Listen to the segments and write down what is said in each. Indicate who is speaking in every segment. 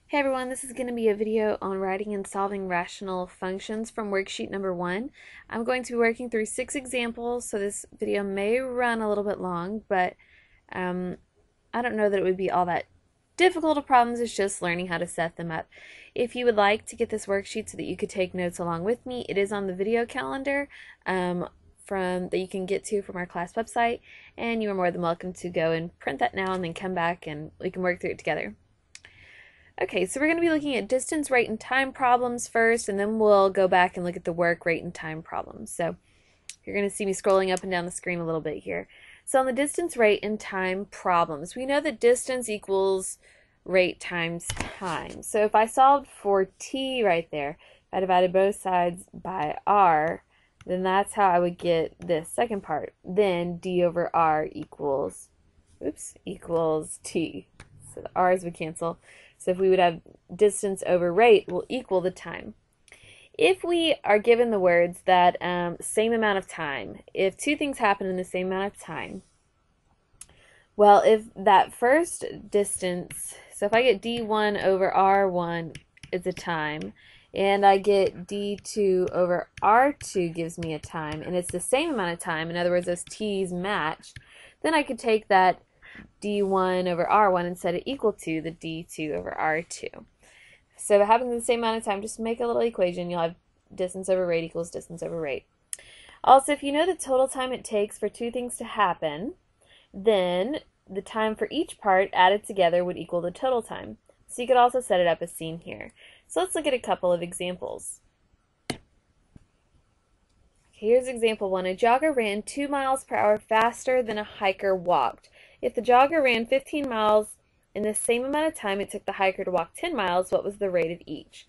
Speaker 1: Hey everyone, this is going to be a video on writing and solving rational functions from worksheet number 1. I'm going to be working through 6 examples, so this video may run a little bit long, but I don't know that it would be all that difficult of problems. It's just learning how to set them up. If you would like to get this worksheet so that you could take notes along with me, it is on the video calendar that you can get to from our class website, and you are more than welcome to go and print that now and then come back and we can work through it together. Okay, so we're going to be looking at distance, rate, and time problems first, and then we'll go back and look at the work, rate, and time problems. So you're going to see me scrolling up and down the screen a little bit here. So on the distance, rate, and time problems, we know that distance equals rate times time. So if I solved for t right there, if I divided both sides by r, then that's how I would get this second part. Then d over r equals t. So the r's would cancel. So if we would have distance over rate will equal the time. If we are given the words that same amount of time, if two things happen in the same amount of time, well, if that first distance, so if I get d1 over r1 is a time, and I get d2 over r2 gives me a time, and it's the same amount of time, in other words, those t's match, then I could take that d1 over r1 and set it equal to the d2 over r2. So if it happens in the same amount of time, just make a little equation. You'll have distance over rate equals distance over rate. Also, if you know the total time it takes for two things to happen, then the time for each part added together would equal the total time. So you could also set it up as seen here. So let's look at a couple of examples. Here's example 1. A jogger ran 2 miles per hour faster than a hiker walked. If the jogger ran 15 miles in the same amount of time it took the hiker to walk 10 miles, what was the rate of each?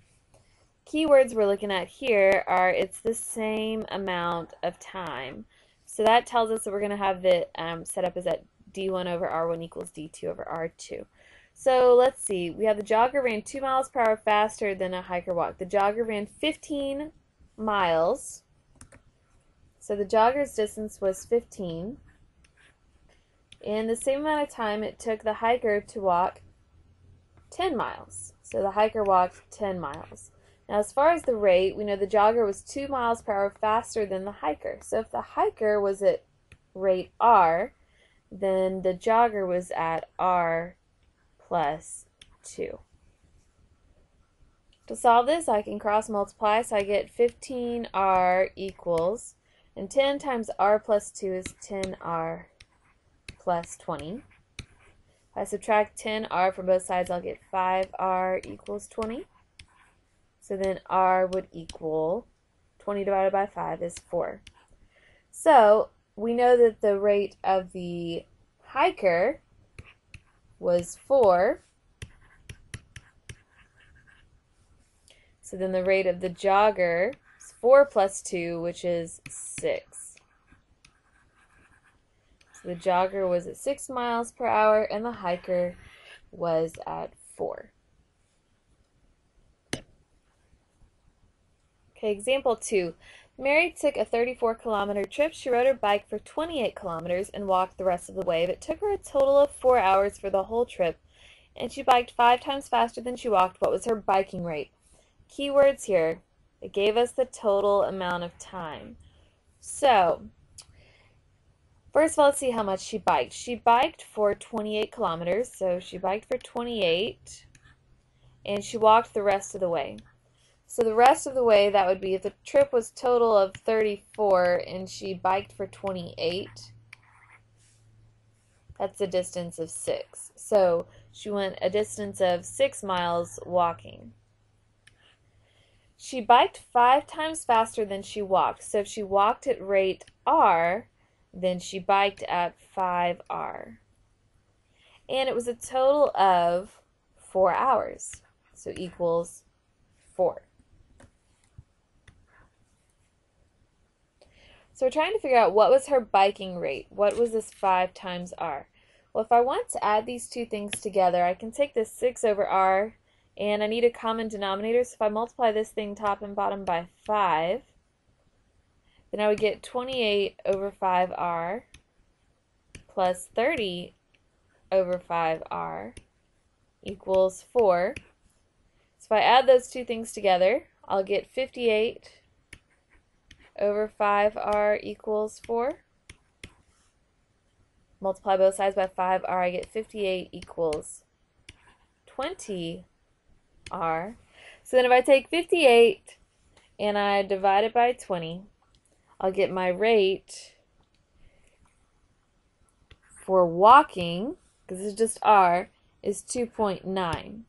Speaker 1: Keywords we're looking at here are it's the same amount of time. So that tells us that we're going to have it set up as that d1 over r1 equals d2 over r2. So let's see. We have the jogger ran 2 miles per hour faster than a hiker walked. The jogger ran 15 miles. So the jogger's distance was 15. And the same amount of time it took the hiker to walk 10 miles. So the hiker walked 10 miles. Now as far as the rate, we know the jogger was 2 miles per hour faster than the hiker. So if the hiker was at rate r, then the jogger was at r plus 2. To solve this, I can cross multiply, so I get 15r equals, and 10 times r plus 2 is 10r plus 20. If I subtract 10r from both sides, I'll get 5r equals 20. So then r would equal 20 divided by 5 is 4. So we know that the rate of the hiker was 4. So then the rate of the jogger is 4 plus 2, which is 6. So the jogger was at 6 miles per hour and the hiker was at 4. Okay, example 2. Mary took a 34-kilometer trip. She rode her bike for 28 kilometers and walked the rest of the way. It took her a total of 4 hours for the whole trip, and she biked 5 times faster than she walked. What was her biking rate? Keywords here. It gave us the total amount of time. So, first of all, let's see how much she biked. She biked for 28 kilometers, so she biked for 28, and she walked the rest of the way. So the rest of the way, that would be if the trip was total of 34 and she biked for 28, that's a distance of 6. So she went a distance of 6 miles walking. She biked 5 times faster than she walked. So if she walked at rate r, then she biked at 5r. And it was a total of 4 hours. So equals 4. So we're trying to figure out what was her biking rate. What was this 5 times r? Well, if I want to add these two things together, I can take this 6 over r, and I need a common denominator. So if I multiply this thing top and bottom by 5, then I would get 28 over 5r plus 30 over 5r equals 4. So if I add those two things together, I'll get 58 over 5r equals 4. Multiply both sides by 5r, I get 58 equals 20r. So then if I take 58 and I divide it by 20, I'll get my rate for walking, because this is just r, is 2.9.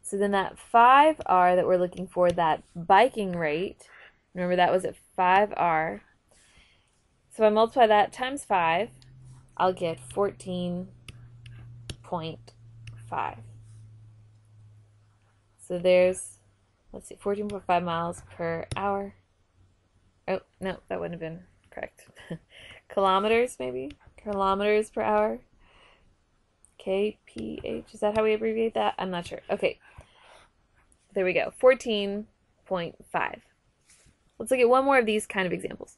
Speaker 1: So then that 5r that we're looking for, that biking rate, remember that was at 5r. So if I multiply that times 5, I'll get 14.5. So there's, let's see, 14.5 miles per hour. Oh, no, that wouldn't have been correct. Kilometers, maybe? Kilometers per hour. kph. Is that how we abbreviate that? I'm not sure. Okay. There we go. 14.5. Let's look at one more of these kind of examples.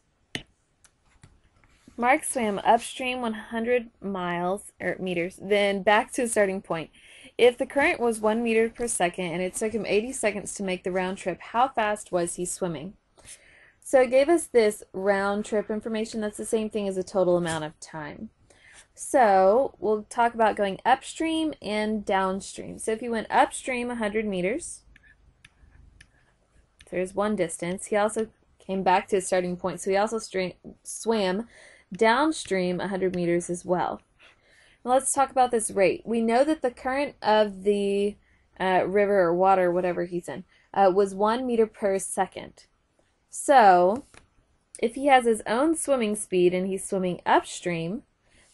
Speaker 1: Mark swam upstream 100 miles, or meters, then back to the starting point. If the current was 1 meter per second and it took him 80 seconds to make the round trip, how fast was he swimming? So it gave us this round trip information. That's the same thing as the total amount of time. So we'll talk about going upstream and downstream. So if he went upstream 100 meters, there's one distance. He also came back to his starting point, so he also swam downstream 100 meters as well. Now let's talk about this rate. We know that the current of the river or water, whatever he's in, was 1 meter per second. So if he has his own swimming speed and he's swimming upstream,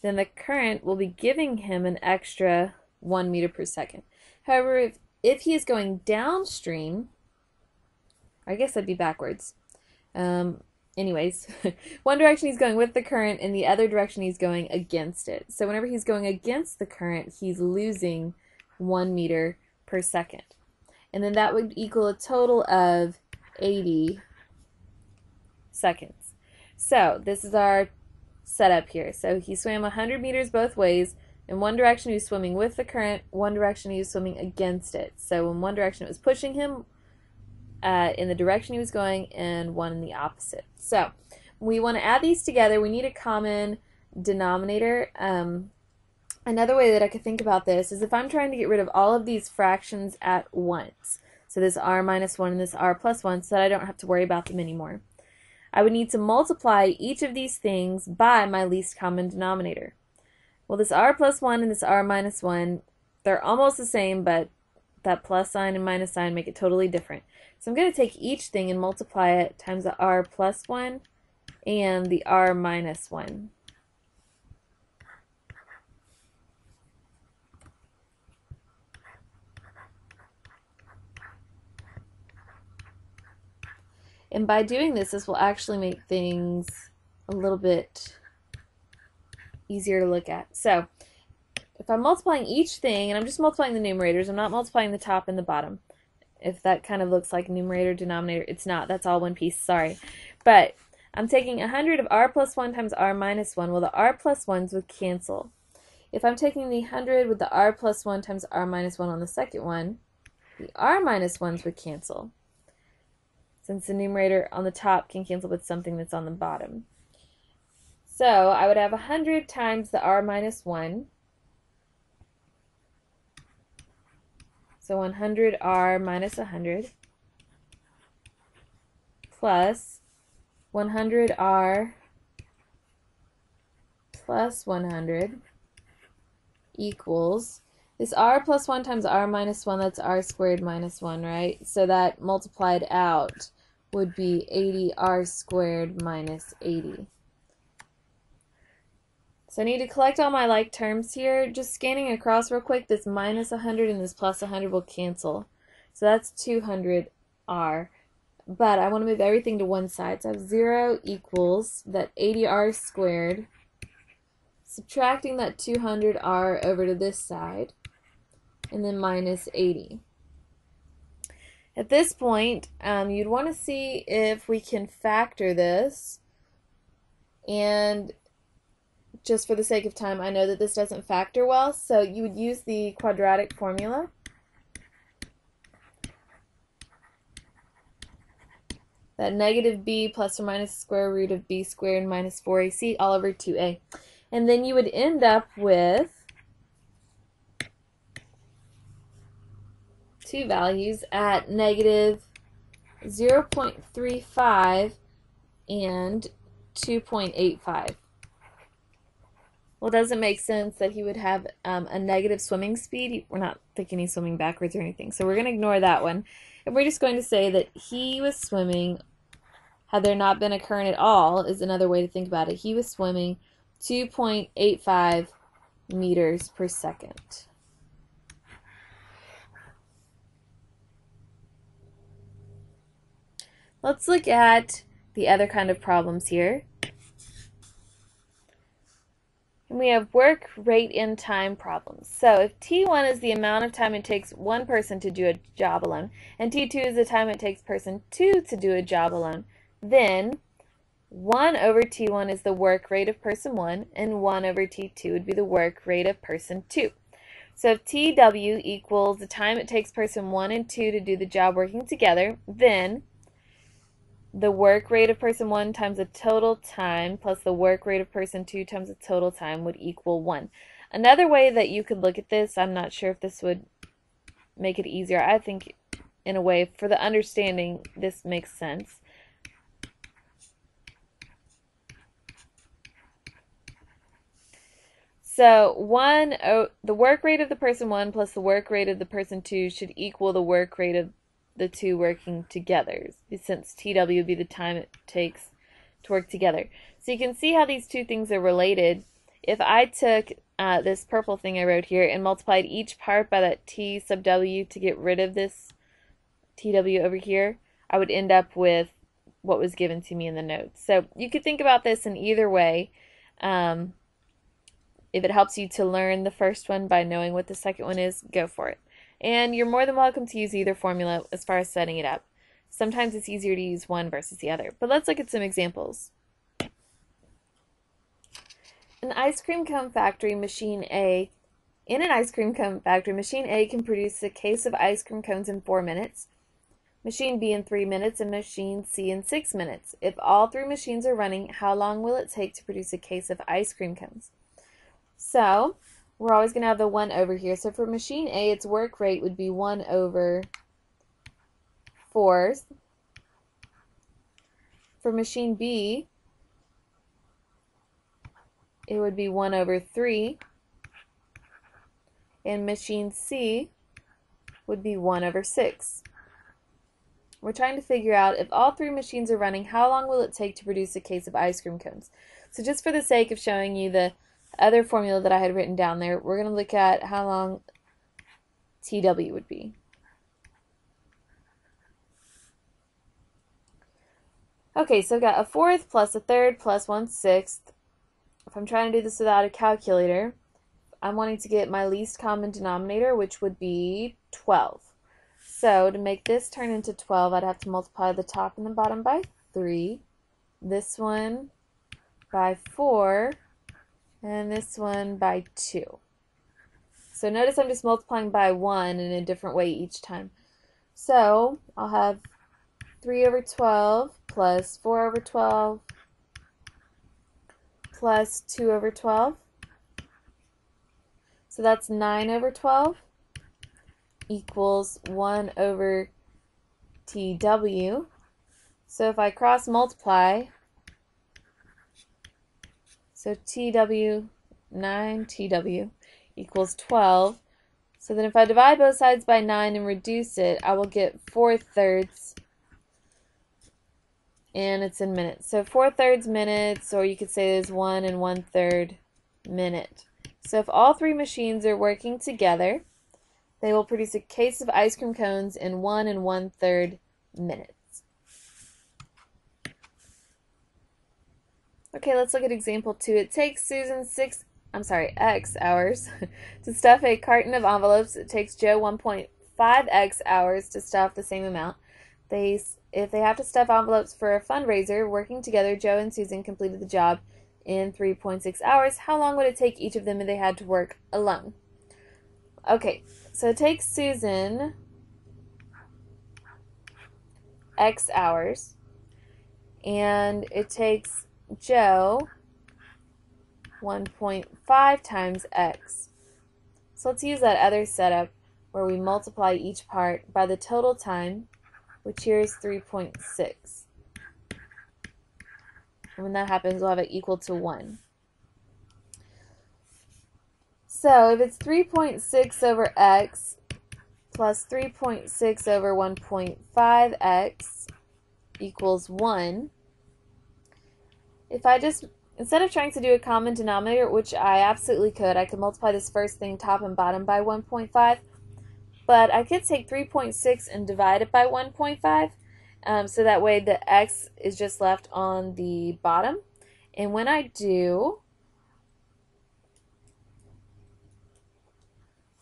Speaker 1: then the current will be giving him an extra 1 meter per second. However, if he is going downstream, I guess that'd be backwards. Anyways, one direction he's going with the current and the other direction he's going against it. So whenever he's going against the current, he's losing 1 meter per second. And then that would equal a total of 80 seconds. So this is our setup here. So he swam 100 meters both ways. In one direction he was swimming with the current, one direction he was swimming against it. So in one direction it was pushing him in the direction he was going, and one in the opposite. So we want to add these together. We need a common denominator. Another way that I could think about this is if I'm trying to get rid of all of these fractions at once, so this r minus 1 and this r plus 1, so that I don't have to worry about them anymore, I would need to multiply each of these things by my least common denominator. Well, this r plus 1 and this r minus 1, they're almost the same, but that plus sign and minus sign make it totally different. So I'm going to take each thing and multiply it times the r plus 1 and the r minus 1. And by doing this, this will actually make things a little bit easier to look at. So if I'm multiplying each thing, and I'm just multiplying the numerators, I'm not multiplying the top and the bottom. If that kind of looks like numerator, denominator, it's not. That's all one piece, sorry. But I'm taking 100 of r plus 1 times r minus 1. Well, the r plus 1s would cancel. If I'm taking the 100 with the r plus 1 times r minus 1 on the second one, the r minus 1s would cancel, since the numerator on the top can cancel with something that's on the bottom. So I would have 100 times the r minus 1. So 100r minus 100 plus 100r plus 100 equals, this r plus 1 times r minus 1, that's r squared minus 1, right? So that multiplied out would be 80r squared minus 80. So I need to collect all my like terms here. Just scanning across real quick, this minus 100 and this plus 100 will cancel. So that's 200r. But I want to move everything to one side. So I have 0 equals that 80r squared, subtracting that 200r over to this side, and then minus 80. At this point, you'd want to see if we can factor this, and just for the sake of time, I know that this doesn't factor well, so you would use the quadratic formula. that negative b plus or minus the square root of b squared minus 4ac all over 2a. And then you would end up with two values at negative 0.35 and 2.85. Well, does it make sense that he would have a negative swimming speed? We're not thinking he's swimming backwards or anything, so we're going to ignore that one. And we're just going to say that he was swimming, had there not been a current at all, is another way to think about it. He was swimming 2.85 meters per second. Let's look at the other kind of problems here. And we have work rate and time problems. So if T1 is the amount of time it takes one person to do a job alone, and T2 is the time it takes person 2 to do a job alone, then 1 over T1 is the work rate of person 1, and 1 over T2 would be the work rate of person 2. So if TW equals the time it takes person 1 and 2 to do the job working together, then the work rate of person 1 times the total time plus the work rate of person 2 times the total time would equal 1. Another way that you could look at this, I'm not sure if this would make it easier. I think in a way, for the understanding, this makes sense. So the work rate of the person 1 plus the work rate of the person 2 should equal the work rate of the two working together, since TW would be the time it takes to work together. So you can see how these two things are related. If I took this purple thing I wrote here and multiplied each part by that T sub W to get rid of this TW over here, I would end up with what was given to me in the notes. So you could think about this in either way. If it helps you to learn the first one by knowing what the second one is, go for it. And you're more than welcome to use either formula as far as setting it up. Sometimes it's easier to use one versus the other. But let's look at some examples. An ice cream cone factory, machine A. In an ice cream cone factory, machine A can produce a case of ice cream cones in 4 minutes, machine B in 3 minutes, and machine C in 6 minutes. If all three machines are running, how long will it take to produce a case of ice cream cones? So we're always going to have the 1 over here. So for machine A, its work rate would be 1 over 4. For machine B, it would be 1 over 3. And machine C would be 1 over 6. We're trying to figure out if all three machines are running, how long will it take to produce a case of ice cream cones? So just for the sake of showing you the other formula that I had written down there, we're going to look at how long TW would be. Okay, so I've got a fourth plus a third plus 1/6. If I'm trying to do this without a calculator, I'm wanting to get my least common denominator, which would be 12. So to make this turn into 12, I'd have to multiply the top and the bottom by 3, this one by 4, and this one by 2. So notice I'm just multiplying by 1 in a different way each time. So I'll have 3 over 12 plus 4 over 12 plus 2 over 12. So that's 9 over 12 equals 1 over TW. So if I cross multiply, so TW, 9 TW equals 12. So then if I divide both sides by 9 and reduce it, I will get 4/3, and it's in minutes. So 4/3 minutes, or you could say is 1 1/3 minute. So if all three machines are working together, they will produce a case of ice cream cones in 1 1/3 minutes. Okay, let's look at example 2. It takes Susan X hours to stuff a carton of envelopes. It takes Joe 1.5x hours to stuff the same amount. If they have to stuff envelopes for a fundraiser, working together, Joe and Susan completed the job in 3.6 hours. How long would it take each of them if they had to work alone? Okay, so it takes Susan X hours. and it takes Joe 1.5 times x. So let's use that other setup where we multiply each part by the total time, which here is 3.6. And when that happens, we'll have it equal to 1. So if it's 3.6 over x plus 3.6 over 1.5x equals 1, if I just, instead of trying to do a common denominator, which I absolutely could, I could multiply this first thing top and bottom by 1.5, but I could take 3.6 and divide it by 1.5, so that way the x is just left on the bottom. And when I do,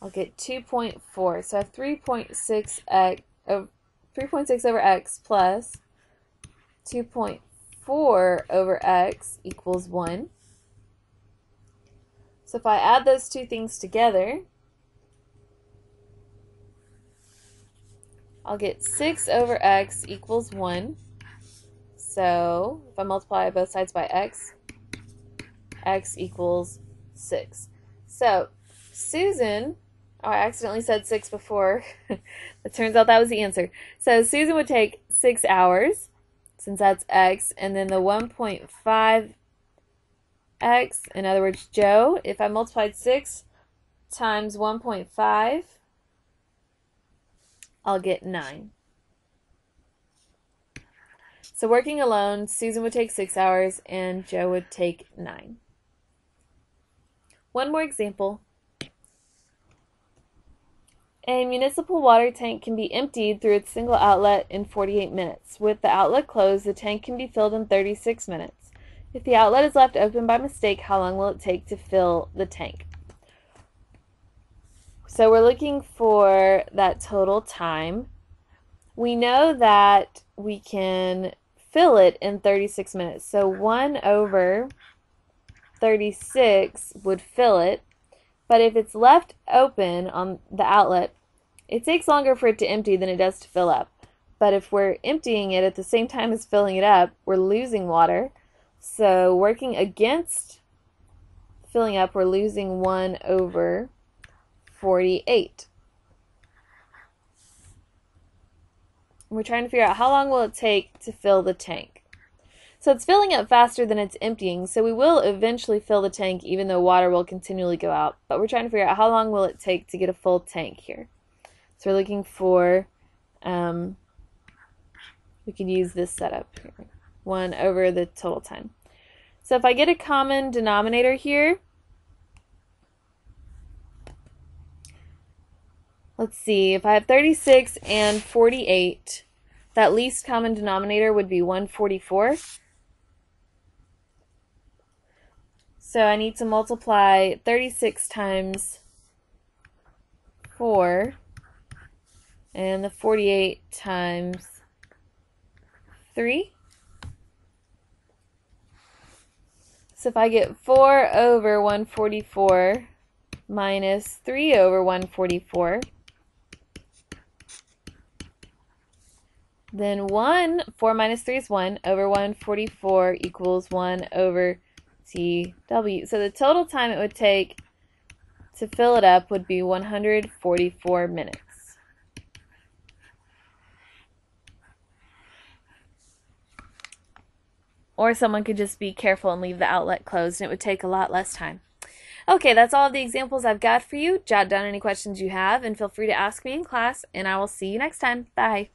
Speaker 1: I'll get 2.4. So I have 3.6 over x plus 2.4 over x equals 1. So if I add those two things together, I'll get 6 over x equals 1. So if I multiply both sides by x equals 6. So Susan, oh, I accidentally said 6 before. It turns out that was the answer. So Susan would take 6 hours, since that's x, and then the 1.5x, in other words, Joe, if I multiplied 6 times 1.5, I'll get 9. So working alone, Susan would take 6 hours and Joe would take 9. One more example. A municipal water tank can be emptied through its single outlet in 48 minutes. With the outlet closed, the tank can be filled in 36 minutes. If the outlet is left open by mistake, how long will it take to fill the tank? So we're looking for that total time. We know that we can fill it in 36 minutes. So 1 over 36 would fill it. But if it's left open on the outlet, it takes longer for it to empty than it does to fill up. But if we're emptying it at the same time as filling it up, we're losing water. So working against filling up, we're losing 1 over 48. We're trying to figure out how long will it take to fill the tank. So it's filling up faster than it's emptying, so we will eventually fill the tank even though water will continually go out. But we're trying to figure out how long will it take to get a full tank here. So we're looking for, we could use this setup here, 1 over the total time. So if I get a common denominator here, let's see, if I have 36 and 48, that least common denominator would be 144. So I need to multiply 36 times 4 and the 48 times 3. So if I get 4 over 144 minus 3 over 144, then 4 minus 3 is 1 over 144 equals 1 over TW. So the total time it would take to fill it up would be 144 minutes. Or someone could just be careful and leave the outlet closed, and it would take a lot less time. Okay, that's all of the examples I've got for you. Jot down any questions you have, and feel free to ask me in class, and I will see you next time. Bye.